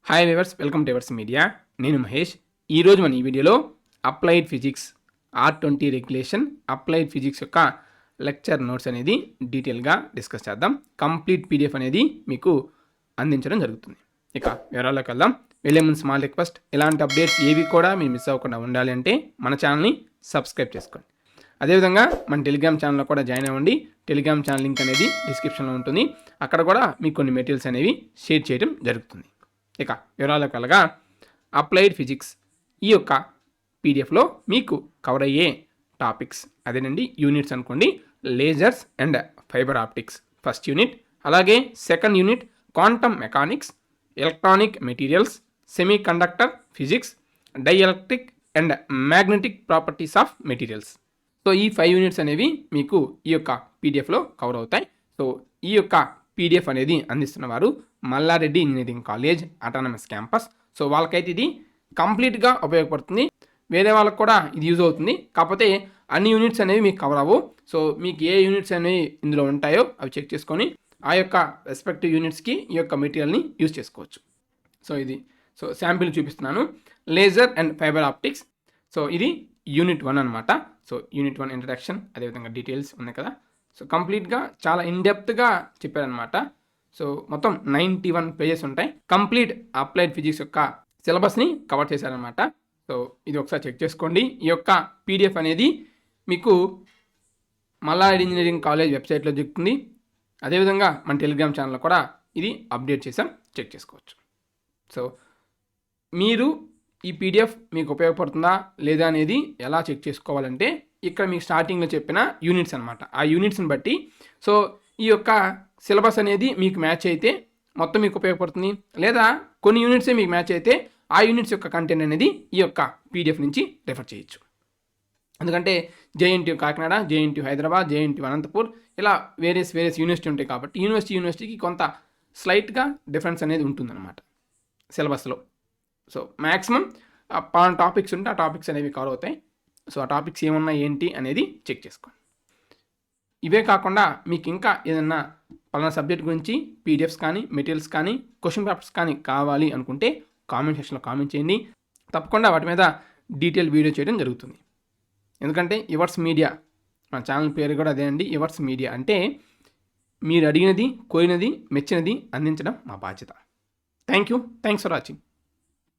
Hi viewers, welcome to yours media. నేను మహేష్. ఈరోజు మన ఈ వీడియోలో applied physics R20 regulation applied physics యొక్క లెక్చర్ నోట్స్ అనేది డీటెయిల్గా డిస్కస్ చేద్దాం. కంప్లీట్ పీడిఎఫ్ అనేది మీకు అందించడం జరుగుతుంది. ఇక వివరాల్లోకి వెళ్దాం. వెళ్ళే ముందు స్మాల్ రిక్వెస్ట్, ఇలాంటి అప్డేట్స్ ఏవి కూడా మీరు మిస్ అవ్వకుండా ఉండాలి అంటే మన ఛానల్ని సబ్స్క్రైబ్ చేసుకోండి. అదేవిధంగా మన టెలిగ్రామ్ ఛానల్లో కూడా జాయిన్ అవ్వండి. టెలిగ్రామ్ ఛానల్ లింక్ అనేది డిస్క్రిప్షన్లో ఉంటుంది. అక్కడ కూడా మీకు కొన్ని మెటీరియల్స్ అనేవి షేర్ చేయడం జరుగుతుంది. ఇక వివరాలకు వెళ్ళగా, అప్లైడ్ ఫిజిక్స్ ఈ యొక్క పీడిఎఫ్లో మీకు కవర్ అయ్యే టాపిక్స్ అదేనండి. యూనిట్స్ అనుకోండి, lasers and fibre optics first unit, అలాగే second unit quantum mechanics, electronic materials, semiconductor physics, dielectric and magnetic properties of materials. So ఈ 5 యూనిట్స్ అనేవి మీకు ఈ యొక్క పీడిఎఫ్లో కవర్ అవుతాయి. సో ఈ యొక్క పీడిఎఫ్ అనేది అందిస్తున్న వారు Malla Reddy engineering college autonomous campus. So వాళ్ళకైతే ఇది కంప్లీట్గా ఉపయోగపడుతుంది. వేరే వాళ్ళకు కూడా ఇది యూజ్ అవుతుంది. కాకపోతే అన్ని యూనిట్స్ అనేవి మీకు కవర్ అవ్వవు. సో మీకు ఏ యూనిట్స్ అనేవి ఇందులో ఉంటాయో అవి చెక్ చేసుకొని ఆ యొక్క రెస్పెక్టివ్ యూనిట్స్కి ఈ యొక్క మెటీరియల్ని యూజ్ చేసుకోవచ్చు. సో శాంపిల్ చూపిస్తున్నాను. Laser and fibre optics. So ఇది యూనిట్ 1 అనమాట. సో యూనిట్ 1 ఇంట్రడక్షన్, అదేవిధంగా డీటెయిల్స్ ఉన్నాయి కదా. సో కంప్లీట్గా చాలా ఇన్డెప్త్గా చెప్పారనమాట. సో మొత్తం 91 పేజెస్ ఉంటాయి. కంప్లీట్ అప్లైడ్ ఫిజిక్స్ యొక్క సిలబస్ని కవర్ చేశారనమాట. సో ఇది ఒకసారి చెక్ చేసుకోండి. ఈ యొక్క పీడిఎఫ్ అనేది మీకు మల్లారెడ్డి ఇంజనీరింగ్ కాలేజ్ వెబ్సైట్లో దొరుకుతుంది. అదేవిధంగా మన టెలిగ్రామ్ ఛానల్లో కూడా ఇది అప్డేట్ చేసాం, చెక్ చేసుకోవచ్చు. సో మీరు ఈ పీడిఎఫ్ మీకు ఉపయోగపడుతుందా లేదా అనేది ఎలా చెక్ చేసుకోవాలంటే, ఇక్కడ మీకు స్టార్టింగ్లో చెప్పిన యూనిట్స్ అనమాట. ఆ యూనిట్స్ని బట్టి సో ఈ యొక్క సిలబస్ అనేది మీకు మ్యాచ్ అయితే మొత్తం మీకు ఉపయోగపడుతుంది. లేదా కొన్ని యూనిట్సే మీకు మ్యాచ్ అయితే ఆ యూనిట్స్ యొక్క కంటెంట్ అనేది ఈ యొక్క పీడిఎఫ్ నుంచి రెఫర్ చేయొచ్చు. ఎందుకంటే JNTU Kakinada, JNTU Hyderabad, JNTU Anantapur ఇలా వేరియస్ యూనివర్సిటీ ఉంటాయి కాబట్టి యూనివర్సిటీకి కొంత స్లైట్గా డిఫరెన్స్ అనేది ఉంటుందన్నమాట సిలబస్లో. సో మ్యాక్సిమం టాపిక్స్ ఉంటే ఆ టాపిక్స్ అనేవి కవర్ అవుతాయి. సో ఆ టాపిక్స్ ఏమన్నా ఏంటి అనేది చెక్ చేసుకోండి. ఇవే కాకుండా మీకు ఇంకా ఏదన్నా పలానా సబ్జెక్ట్ గురించి పీడిఎఫ్స్ కానీ, మెటీరియల్స్ కానీ, క్వశ్చన్ పేపర్స్ కానీ కావాలి అనుకుంటే కామెంట్ సెక్షన్లో కామెంట్ చేయండి. తప్పకుండా వాటి మీద డీటెయిల్ వీడియో చేయడం జరుగుతుంది. ఎందుకంటే యువర్స్ మీడియా, మన ఛానల్ పేరు కూడా అదేనండి, యువర్స్ మీడియా. అంటే మీరు అడిగినది, కోరినది, మెచ్చినది అందించడం మా బాధ్యత. Thanks for watching.